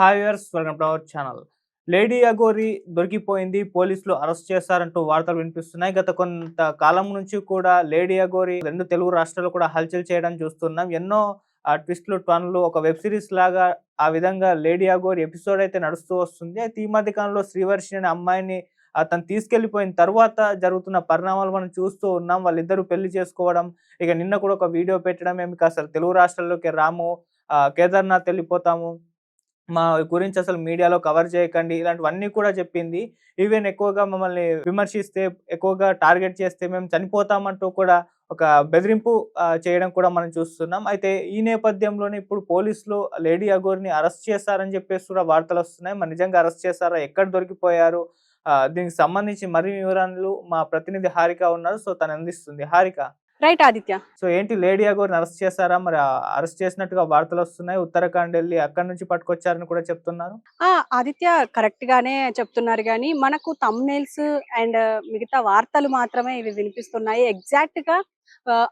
Hi viewers, welcome to our channel. Lady Aghori దొరికిపోయింది, పోలీసులు arrest చేశారంటూ వార్తలు వినిపిస్తున్నాయి. గత కొంత కాలం నుంచి కూడా లేడీ అఘోరి రెండు తెలుగు రాష్ట్రాలు కూడా హల్చల్ చేయడం చూస్తున్నాం. ఎన్నో ట్విస్టులు, టర్న్లు, ఒక వెబ్ సిరీస్ లాగా ఆ విధంగా లేడీ అఘోరి ఎపిసోడ్ అయితే నడుస్తూ వస్తుంది. అయితే ఈ మధ్య కాలంలో శ్రీవర్షిణి అనే అమ్మాయిని తను తీసుకెళ్లిపోయిన తర్వాత జరుగుతున్న పరిణామాలు మనం చూస్తూ ఉన్నాం. వాళ్ళిద్దరూ పెళ్లి చేసుకోవడం, ఇక నిన్న కూడా ఒక వీడియో పెట్టడం, మేము అసలు తెలుగు రాష్ట్రాల్లోకి రాము, కేదార్నాథ్ వెళ్ళిపోతాము, మా గురించి అసలు మీడియాలో కవర్ చేయకండి, ఇలాంటివన్నీ కూడా చెప్పింది. ఈవెన్ ఎక్కువగా మమ్మల్ని విమర్శిస్తే, ఎక్కువగా టార్గెట్ చేస్తే మేము చనిపోతామంటూ కూడా ఒక బెదిరింపు చేయడం కూడా మనం చూస్తున్నాం. అయితే ఈ నేపథ్యంలోనే ఇప్పుడు పోలీసులు లేడీ అఘోరిని అరెస్ట్ చేశారని చెప్పేసి కూడా వార్తలొస్తున్నాయి. మరి నిజంగా అరెస్ట్ చేశారా? ఎక్కడ దొరికిపోయారు? దీనికి సంబంధించి మరిన్ని వివరాలు మా ప్రతినిధి హారిక ఉన్నారు. సో, తను అందిస్తుంది. హారిక. రైట్ ఆదిత్య. సో, ఏంటి లేడీ అఘోరిని అరెస్ట్ చేశారా? మరి అరెస్ట్ చేసినట్టుగా వార్తలొస్తున్నాయి. ఉత్తరాఖండ్ ఎళ్లి అక్కడి నుంచి పట్టుకొచ్చారని కూడా చెప్తున్నారు. ఆదిత్య కరెక్ట్ గానే చెప్తున్నారు గానీ, మనకు థంబ్‌నెయిల్స్ అండ్ మిగతా వార్తలు మాత్రమే ఇవి వినిపిస్తున్నాయి. ఎగ్జాక్ట్ గా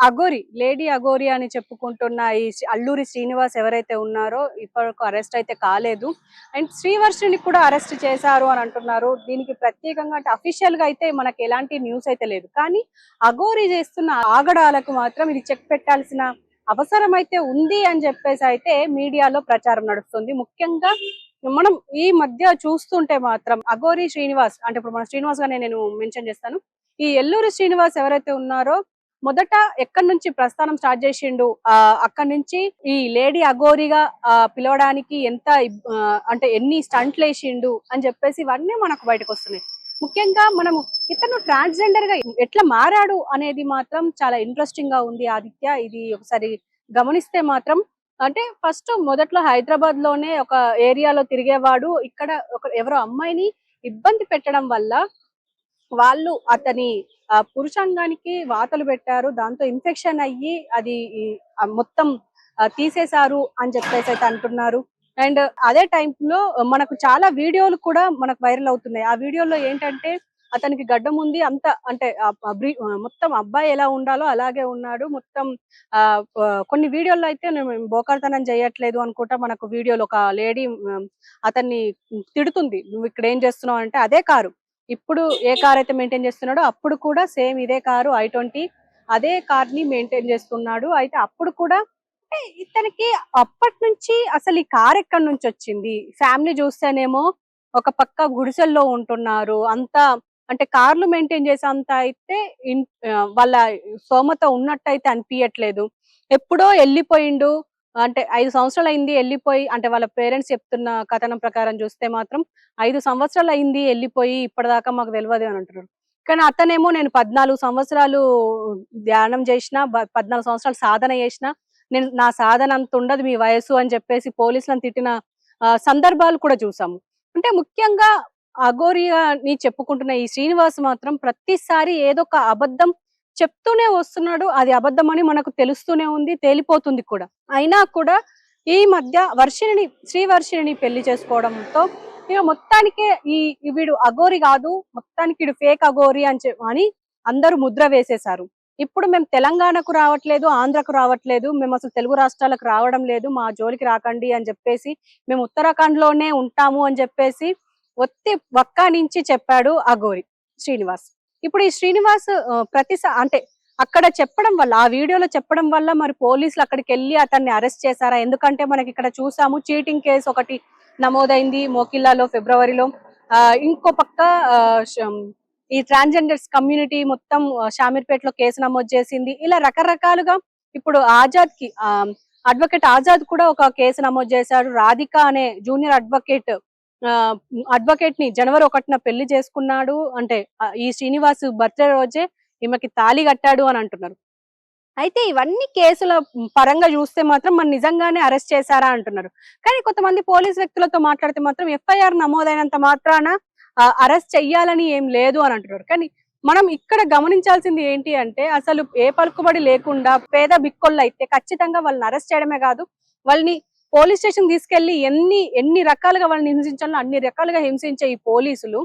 అఘోరి, లేడీ అఘోరి అని చెప్పుకుంటున్న ఈ అల్లూరి శ్రీనివాస్ ఎవరైతే ఉన్నారో ఇప్పటివరకు అరెస్ట్ అయితే కాలేదు. అండ్ శ్రీవర్షిని కూడా అరెస్ట్ చేశారు అని అంటున్నారు. దీనికి ప్రత్యేకంగా అంటే అఫీషియల్ గా అయితే మనకి ఎలాంటి న్యూస్ అయితే లేదు. కానీ అఘోరి చేస్తున్న ఆగడాలకు మాత్రం ఇది చెక్ పెట్టాల్సిన అవసరం అయితే ఉంది అని చెప్పేసి అయితే మీడియాలో ప్రచారం నడుస్తుంది. ముఖ్యంగా మనం ఈ మధ్య చూస్తుంటే మాత్రం అఘోరి శ్రీనివాస్ అంటే ఇప్పుడు మన శ్రీనివాస్ గానే నేను మెన్షన్ చేస్తాను. ఈ ఎల్లూరి శ్రీనివాస్ ఎవరైతే ఉన్నారో మొదట ఎక్కడి నుంచి ప్రస్థానం స్టార్ట్ చేసిండు, అక్కడి నుంచి ఈ లేడీ అఘోరిగా పిలవడానికి ఎంత అంటే ఎన్ని స్టంట్లు వేసిండు అని చెప్పేసి ఇవన్నీ మనకు బయటకు వస్తున్నాయి. ముఖ్యంగా మనము ఇతను ట్రాన్స్జెండర్ గా ఎట్లా మారాడు అనేది మాత్రం చాలా ఇంట్రెస్టింగ్ గా ఉంది ఆదిత్య. ఇది ఒకసారి గమనిస్తే మాత్రం అంటే ఫస్ట్ మొదట్లో హైదరాబాద్ లోనే ఒక ఏరియాలో తిరిగేవాడు. ఇక్కడ ఎవరో అమ్మాయిని ఇబ్బంది పెట్టడం వల్ల వాళ్ళు అతని పురుషాంగానికి వాతలు పెట్టారు. దాంతో ఇన్ఫెక్షన్ అయ్యి అది మొత్తం తీసేశారు అని చెప్పేసి అయితే అంటున్నారు. అండ్ అదే టైంలో మనకు చాలా వీడియోలు కూడా మనకు వైరల్ అవుతున్నాయి. ఆ వీడియోలో ఏంటంటే అతనికి గడ్డం ఉంది, అంత అంటే మొత్తం అబ్బాయి ఎలా ఉండాలో అలాగే ఉన్నాడు. మొత్తం కొన్ని వీడియోల్లో అయితే నేను బోకార్తనం చేయట్లేదు అనుకుంటా. మనకు వీడియోలో ఒక లేడీ అతన్ని తిడుతుంది, నువ్వు ఇక్కడ ఏం చేస్తున్నావు అంటే, అదే కారు ఇప్పుడు ఏ కార్ అయితే మెయింటైన్ చేస్తున్నాడో అప్పుడు కూడా సేమ్ ఇదే కారు i20 అదే కార్ ని మెయింటైన్ చేస్తున్నాడు. అయితే అప్పుడు కూడా అంటే ఇతనికి అప్పటి నుంచి అసలు ఈ కార్ ఎక్కడి నుంచి వచ్చింది, ఫ్యామిలీ చూస్తేనేమో ఒక పక్క గుడిసెల్లో ఉంటున్నారు, అంతా అంటే కార్లు మెయింటైన్ చేసే అంత అయితే వాళ్ళ స్తోమత ఉన్నట్టయితే అనిపించట్లేదు. ఎప్పుడో వెళ్ళిపోయిండు అంటే 5 సంవత్సరాలు అయింది వెళ్ళిపోయి, అంటే వాళ్ళ పేరెంట్స్ చెప్తున్న కథనం ప్రకారం చూస్తే మాత్రం 5 సంవత్సరాలు అయింది వెళ్ళిపోయి, ఇప్పటిదాకా మాకు తెలియదు అని అంటున్నారు. కానీ అతనేమో నేను 14 సంవత్సరాలు ధ్యానం చేసిన, 14 సంవత్సరాలు సాధన చేసిన, నేను నా సాధన అంత ఉండదు మీ వయసు అని చెప్పేసి పోలీసులను తిట్టిన సందర్భాలు కూడా చూసాము. అంటే ముఖ్యంగా అఘోరిని చెప్పుకుంటున్న ఈ శ్రీనివాస్ మాత్రం ప్రతిసారి ఏదో ఒక అబద్ధం చెప్తూనే వస్తున్నాడు. అది అబద్ధం అని మనకు తెలుస్తూనే ఉంది, తేలిపోతుంది కూడా. అయినా కూడా ఈ మధ్య శ్రీవర్షిని పెళ్లి చేసుకోవడంతో ఇక మొత్తానికే వీడు అఘోరి కాదు, మొత్తానికి వీడు ఫేక్ అఘోరి అని అందరూ ముద్ర వేసేశారు. ఇప్పుడు మేము తెలంగాణకు రావట్లేదు, ఆంధ్రకు రావట్లేదు, మేము అసలు తెలుగు రాష్ట్రాలకు రావడం లేదు, మా జోలికి రాకండి అని చెప్పేసి, మేము ఉత్తరాఖండ్ లోనే ఉంటాము అని చెప్పేసి వక్కా నుంచి చెప్పాడు అఘోరి శ్రీనివాస్. ఇప్పుడు ఈ శ్రీనివాస్ అంటే అక్కడ చెప్పడం వల్ల, ఆ వీడియోలో చెప్పడం వల్ల మరి పోలీసులు అక్కడికి వెళ్ళి అతన్ని అరెస్ట్ చేశారా? ఎందుకంటే మనకి ఇక్కడ చూసాము చీటింగ్ కేసు ఒకటి నమోదైంది మోకిల్లాలో ఫిబ్రవరిలో. ఇంకో పక్క ఈ ట్రాన్స్జెండర్స్ కమ్యూనిటీ మొత్తం షామీర్పేటలో కేసు నమోదు చేసింది. ఇలా రకరకాలుగా ఇప్పుడు ఆజాద్ కి అడ్వకేట్ ఆజాద్ కూడా ఒక కేసు నమోదు చేశాడు. రాధిక అనే జూనియర్ అడ్వకేట్ ని జనవరి 1న పెళ్లి చేసుకున్నాడు. అంటే ఈ శ్రీనివాస్ బర్త్డే రోజే ఈమెకి తాళి కట్టాడు అని అంటున్నారు. అయితే ఇవన్నీ కేసుల పరంగా చూస్తే మాత్రం మన నిజంగానే అరెస్ట్ చేశారా అంటున్నారు. కానీ కొంతమంది పోలీస్ వ్యక్తులతో మాట్లాడితే మాత్రం ఎఫ్ఐఆర్ నమోదైనంత మాత్రాన అరెస్ట్ చెయ్యాలని ఏం లేదు అని అంటున్నారు. కానీ మనం ఇక్కడ గమనించాల్సింది ఏంటి అంటే, అసలు ఏ పలుకుబడి లేకుండా పేద బిక్కోళ్ళు అయితే ఖచ్చితంగా వాళ్ళని అరెస్ట్ చేయడమే కాదు, వాళ్ళని పోలీస్ స్టేషన్ తీసుకెళ్లి ఎన్ని రకాలుగా వాళ్ళని హింసించాలో అన్ని రకాలుగా హింసించే ఈ పోలీసులు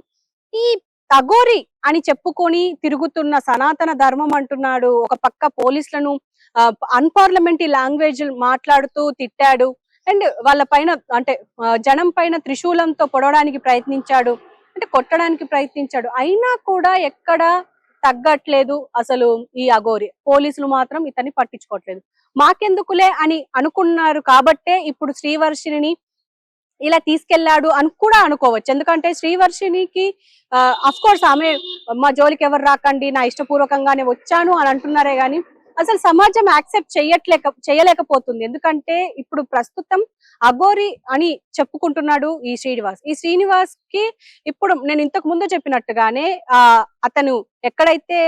ఈ అఘోరి అని చెప్పుకొని తిరుగుతున్న సనాతన ధర్మం అంటున్నాడు. ఒక పక్క పోలీసులను అన్పార్లమెంటరీ లాంగ్వేజ్ మాట్లాడుతూ తిట్టాడు. అండ్ వాళ్ళ పైన అంటే జనం పైన త్రిశూలంతో పొడవడానికి ప్రయత్నించాడు, అంటే కొట్టడానికి ప్రయత్నించాడు. అయినా కూడా ఎక్కడ తగ్గట్లేదు అసలు ఈ అఘోరి. పోలీసులు మాత్రం ఇతన్ని పట్టించుకోవట్లేదు. మాకెందుకులే అని అనుకున్నారు కాబట్టే ఇప్పుడు శ్రీవర్షిని ఇలా తీసుకెళ్లాడు అని కూడా అనుకోవచ్చు. ఎందుకంటే శ్రీవర్షినికి అఫ్ కోర్స్ ఆమె మా జోలికి ఎవరు రాకండి, నా ఇష్టపూర్వకంగానే వచ్చాను అని అంటున్నారే గాని అసలు సమాజం యాక్సెప్ట్ చేయలేకపోతుంది. ఎందుకంటే ఇప్పుడు ప్రస్తుతం అఘోరి అని చెప్పుకుంటున్నాడు ఈ శ్రీనివాస్. ఈ శ్రీనివాస్ కి ఇప్పుడు నేను ఇంతకు ముందు చెప్పినట్టుగానే అతను ఎక్కడైతే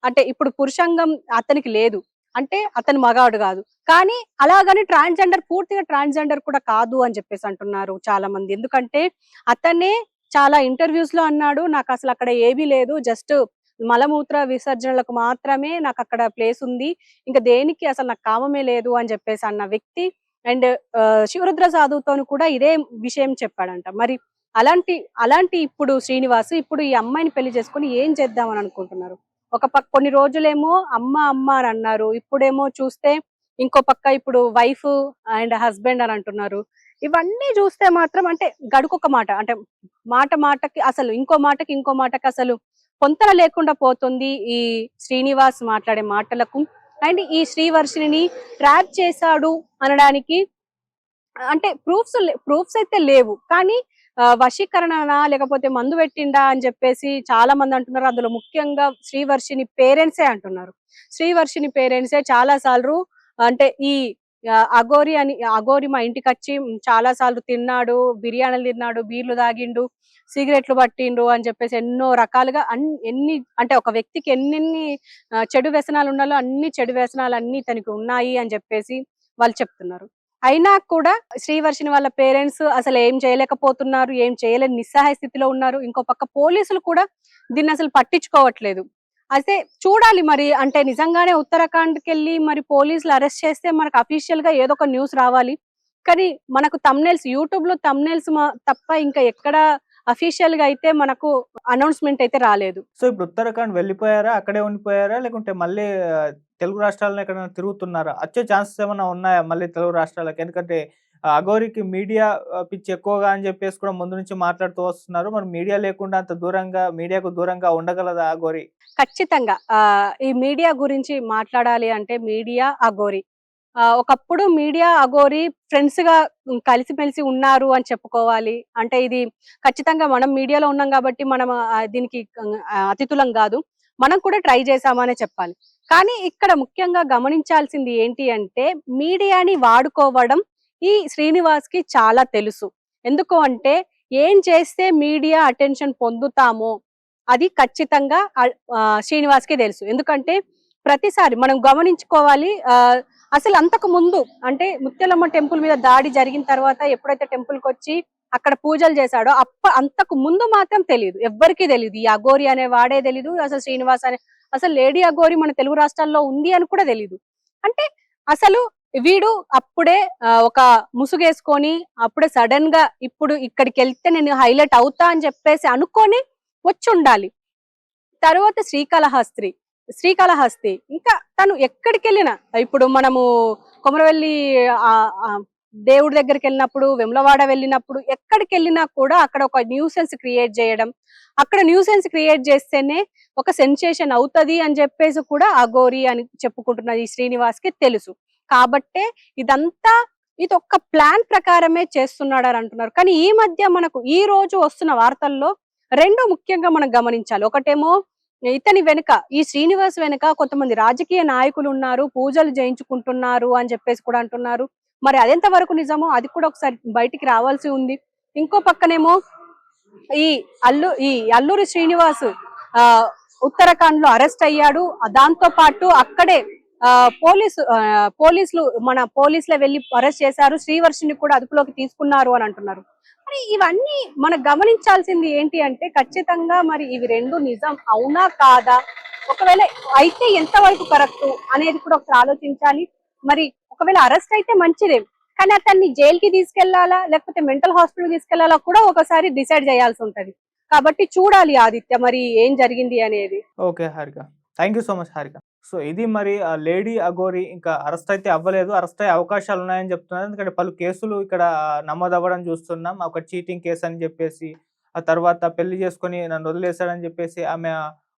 అంటే ఇప్పుడు పురుషంగం అతనికి లేదు, అంటే అతను మగాడు కాదు. కానీ అలాగని పూర్తిగా ట్రాన్స్జెండర్ కూడా కాదు అని చెప్పేసి అంటున్నారు చాలా మంది. ఎందుకంటే అతనే చాలా ఇంటర్వ్యూస్ లో అన్నాడు, నాకు అసలు అక్కడ ఏమీ లేదు, జస్ట్ మలమూత్ర విసర్జనలకు మాత్రమే నాకు అక్కడ ప్లేస్ ఉంది, ఇంకా దేనికి అసలు నాకు కామమే లేదు అని చెప్పేసి అన్న వ్యక్తి. అండ్ శివరుద్ర సాధువుతోను కూడా ఇదే విషయం చెప్పాడంట. మరి అలాంటి ఇప్పుడు శ్రీనివాస్ ఇప్పుడు ఈ అమ్మాయిని పెళ్లి చేసుకుని ఏం చేద్దామని అనుకుంటున్నారు? ఒక పక్క కొన్ని రోజులేమో అమ్మ అమ్మ అని అన్నారు, ఇప్పుడేమో చూస్తే ఇంకో పక్క ఇప్పుడు వైఫ్ అండ్ హస్బెండ్ అని అంటున్నారు. ఇవన్నీ చూస్తే మాత్రం అంటే గడుకొక మాట, అంటే మాటకి అసలు ఇంకో మాటకి అసలు పొంతన లేకుండా పోతుంది ఈ శ్రీనివాస్ మాట్లాడే మాటలకు. అండ్ ఈ శ్రీవర్షిని ట్రాప్ చేశాడు అనడానికి అంటే ప్రూఫ్స్ అయితే లేవు, కానీ వశీకరణనా లేకపోతే మందు పెట్టిండా అని చెప్పేసి చాలా మంది అంటున్నారు. అందులో ముఖ్యంగా శ్రీవర్షిని పేరెంట్సే అంటున్నారు. శ్రీవర్షిని పేరెంట్సే చాలా సార్లు అంటే ఈ అఘోరి మా ఇంటికి వచ్చి చాలా సార్లు తిన్నాడు, బిర్యానీలు తిన్నాడు, బీర్లు తాగిండు, సిగరెట్లు పట్టిండు అని చెప్పేసి ఎన్నో రకాలుగా ఎన్ని అంటే ఒక వ్యక్తికి ఎన్నెన్ని చెడు వ్యసనాలు ఉండాలో అన్ని చెడు వ్యసనాలు అన్ని తనకి ఉన్నాయి అని చెప్పేసి వాళ్ళు చెప్తున్నారు. అయినా కూడా శ్రీవర్షిని వాళ్ళ పేరెంట్స్ అసలు ఏం చేయలేకపోతున్నారు, ఏం చేయలేని నిస్సహాయ స్థితిలో ఉన్నారు. ఇంకో పక్క పోలీసులు కూడా దీన్ని అసలు పట్టించుకోవట్లేదు. అయితే చూడాలి మరి, అంటే నిజంగానే ఉత్తరాఖండ్కి వెళ్ళి మరి పోలీసులు అరెస్ట్ చేస్తే మనకు అఫీషియల్ గా ఏదో ఒక న్యూస్ రావాలి. కానీ మనకు థంబ్నెయిల్స్ యూట్యూబ్ లో థంబ్నెయిల్స్ తప్ప ఇంకా ఎక్కడ అఫీషియల్ గా అయితే మనకు అనౌన్స్మెంట్ అయితే రాలేదు. సో ఇప్పుడు ఉత్తరాఖండ్ వెళ్ళిపోయారా, అక్కడే ఉండిపోయారా, లేకుంటే మళ్ళీ తెలుగు రాష్ట్రాలను ఎక్కడైనా తిరుగుతున్నారా? వచ్చే ఛాన్సెస్ ఏమైనా ఉన్నాయా మళ్ళీ తెలుగు రాష్ట్రాలకు? ఎందుకంటే అఘోరికి మీడియా పిచ్చి ఎక్కువగా అని చెప్పేసి కూడా ముందు నుంచి మాట్లాడుతూ వస్తున్నారు. మరి మీడియా లేకుండా అంత మీడియాకు దూరంగా ఉండగలదా అఘోరి? ఖచ్చితంగా ఈ మీడియా గురించి మాట్లాడాలి అంటే మీడియా అఘోరి ఒకప్పుడు మీడియా అఘోరి ఫ్రెండ్స్ గా కలిసిమెలిసి ఉన్నారు అని చెప్పుకోవాలి. అంటే ఇది ఖచ్చితంగా మనం మీడియాలో ఉన్నాం కాబట్టి మనం దీనికి అతిథులం కాదు, మనం కూడా ట్రై చేసామనే చెప్పాలి. కానీ ఇక్కడ ముఖ్యంగా గమనించాల్సింది ఏంటి అంటే మీడియాని వాడుకోవడం ఈ శ్రీనివాస్ కి చాలా తెలుసు. ఎందుకు అంటే ఏం చేస్తే మీడియా అటెన్షన్ పొందుతామో అది ఖచ్చితంగా శ్రీనివాస్ కి తెలుసు. ఎందుకంటే ప్రతిసారి మనం గమనించుకోవాలి, అసలు అంతకు ముందు అంటే ముత్యాలమ్మ టెంపుల్ మీద దాడి జరిగిన తర్వాత ఎప్పుడైతే టెంపుల్ కి వచ్చి అక్కడ పూజలు చేశాడో అంతకు ముందు మాత్రం తెలియదు, ఎవ్వరికీ తెలియదు. ఈ అఘోరి అనే వాడే తెలీదు, అసలు శ్రీనివాస్ అసలు లేడీ అఘోరి మన తెలుగు రాష్ట్రాల్లో ఉంది అని కూడా తెలీదు. అంటే అసలు వీడు అప్పుడే ఒక ముసుగేసుకొని అప్పుడే సడన్ గా ఇప్పుడు ఇక్కడికి వెళ్తే నేను హైలైట్ అవుతా అని చెప్పేసి అనుకొని వచ్చి ఉండాలి. తర్వాత శ్రీకాళహస్తి ఇంకా తను ఎక్కడికి వెళ్ళినా, ఇప్పుడు మనము కొమరవెల్లి దేవుడి దగ్గరికి వెళ్ళినప్పుడు, వెమ్లవాడ వెళ్ళినప్పుడు, ఎక్కడికి వెళ్ళినా కూడా అక్కడ ఒక న్యూసెన్స్ క్రియేట్ చేయడం, అక్కడ న్యూసెన్స్ క్రియేట్ చేస్తేనే ఒక సెన్సేషన్ అవుతది అని చెప్పేసి కూడా అఘోరి అని చెప్పుకుంటున్నది శ్రీనివాస్ కి తెలుసు. కాబట్టే ఇది ఒక ప్లాన్ ప్రకారమే చేస్తున్నాడు అని అంటున్నారు. కానీ ఈ మధ్య మనకు ఈ రోజు వస్తున్న వార్తల్లో రెండు ముఖ్యంగా మనం గమనించాలి. ఒకటేమో ఇతని వెనుక, ఈ శ్రీనివాస్ వెనుక కొంతమంది రాజకీయ నాయకులు ఉన్నారు, పూజలు చేయించుకుంటున్నారు అని చెప్పేసి కూడా అంటున్నారు. మరి అదెంత వరకు నిజమో అది కూడా ఒకసారి బయటికి రావాల్సి ఉంది. ఇంకో పక్కనేమో ఈ అల్లూరి శ్రీనివాస్ ఉత్తరాఖండ్ లో అరెస్ట్ అయ్యాడు. దాంతో పాటు అక్కడే పోలీసులు వెళ్ళి అరెస్ట్ చేశారు, శ్రీవర్షిని కూడా అదుపులోకి తీసుకున్నారు అని అంటున్నారు. మరి ఇవన్నీ మనం గమనించాల్సింది ఏంటి అంటే ఖచ్చితంగా మరి ఇవి రెండు నిజం అవునా కాదా, ఒకవేళ అయితే ఎంతవరకు కరెక్ట్ అనేది కూడా ఒకసారి ఆలోచించాలి. మరి ఒకవేళ అరెస్ట్ అయితే మంచిదే, కానీ అతన్ని జైలుకి తీసుకెళ్లాలా లేకపోతే మెంటల్ హాస్పిటల్ తీసుకెళ్లాలా కూడా ఒకసారి డిసైడ్ చేయాల్సి ఉంటది. కాబట్టి చూడాలి ఆదిత్య మరి ఏం జరిగింది అనేది. Okay Harika. Thank you so much Harika. So ఇది మరి లేడీ అఘోరి ఇంకా అరెస్ట్ అయితే అవ్వలేదు. అరెస్ట్ అయ్యే అవకాశాలున్నాయని చెప్తున్నారు. ఎందుకంటే పలు కేసులు ఇక్కడ నమోదవ్వడం చూస్తున్నాం. ఒక చీటింగ్ కేస్ అని చెప్పేసి, ఆ తర్వాత పెళ్లి చేసుకొని నన్ను వదిలేసాడని చెప్పేసి ఆమె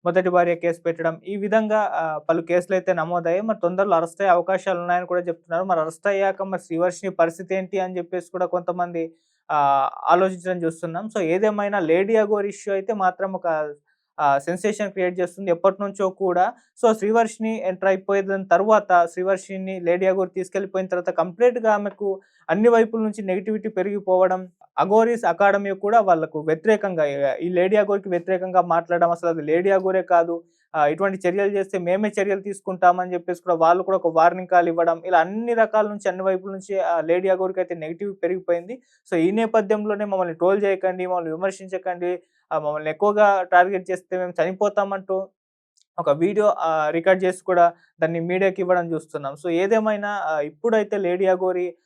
మొదటి భార్య కేసు పెట్టడం. ఈ విధంగా పలు కేసులైతే నమోదయ్యాయి. మరి తొందరలో అరెస్ట్ అయ్యే అవకాశాలున్నాయని కూడా చెప్తున్నారు. మరి అరెస్ట్ అయ్యాక మరి శ్రీవర్షిని పరిస్థితి ఏంటి అని చెప్పేసి కూడా కొంతమంది ఆలోచించడం చూస్తున్నాం. సో ఏదేమైనా లేడీ అఘోరి ఇష్యూ అయితే మాత్రం ఒక సెన్సేషన్ క్రియేట్ చేస్తుంది ఎప్పటినుంచో కూడా. సో శ్రీవర్షిని ఎంటర్ అయిపోయిన తర్వాత శ్రీవర్షిని లేడీ అఘోరి తీసుకెళ్ళిపోయిన తర్వాత కంప్లీట్‌గా ఆమెకు అన్ని వైపుల నుంచి నెగటివిటీ పెరిగిపోవడం. అఘోరీస్ అకాడమీ కూడా వాళ్ళకు వ్యతిరేకంగా ఈ లేడీ అఘోరికి వ్యతిరేకంగా మాట్లాడడం, అసలు అది లేడీ అఘోరే కాదు. ఇటువంటి చర్యలు చేస్తే మేమే చర్యలు తీసుకుంటామని చెప్పేసి కూడా వాళ్ళు కూడా ఒక వార్నింగ్ కాల్ ఇవ్వడం. ఇలా అన్ని రకాల నుంచి అన్ని వైపుల నుంచి లేడీ అఘోరికైతే నెగెటివ్ పెరిగిపోయింది. సో ఈ నేపథ్యంలోనే మమ్మల్ని ట్రోల్ చేయకండి, మమ్మల్ని విమర్శించకండి, మమ్మల్ని ఎక్కువగా టార్గెట్ చేస్తే మేము చనిపోతామంటూ ఒక వీడియో రికార్డ్ చేసి కూడా దాన్ని మీడియాకి ఇవ్వడం చూస్తున్నాం. సో ఏదేమైనా ఇప్పుడైతే లేడీ అఘోరి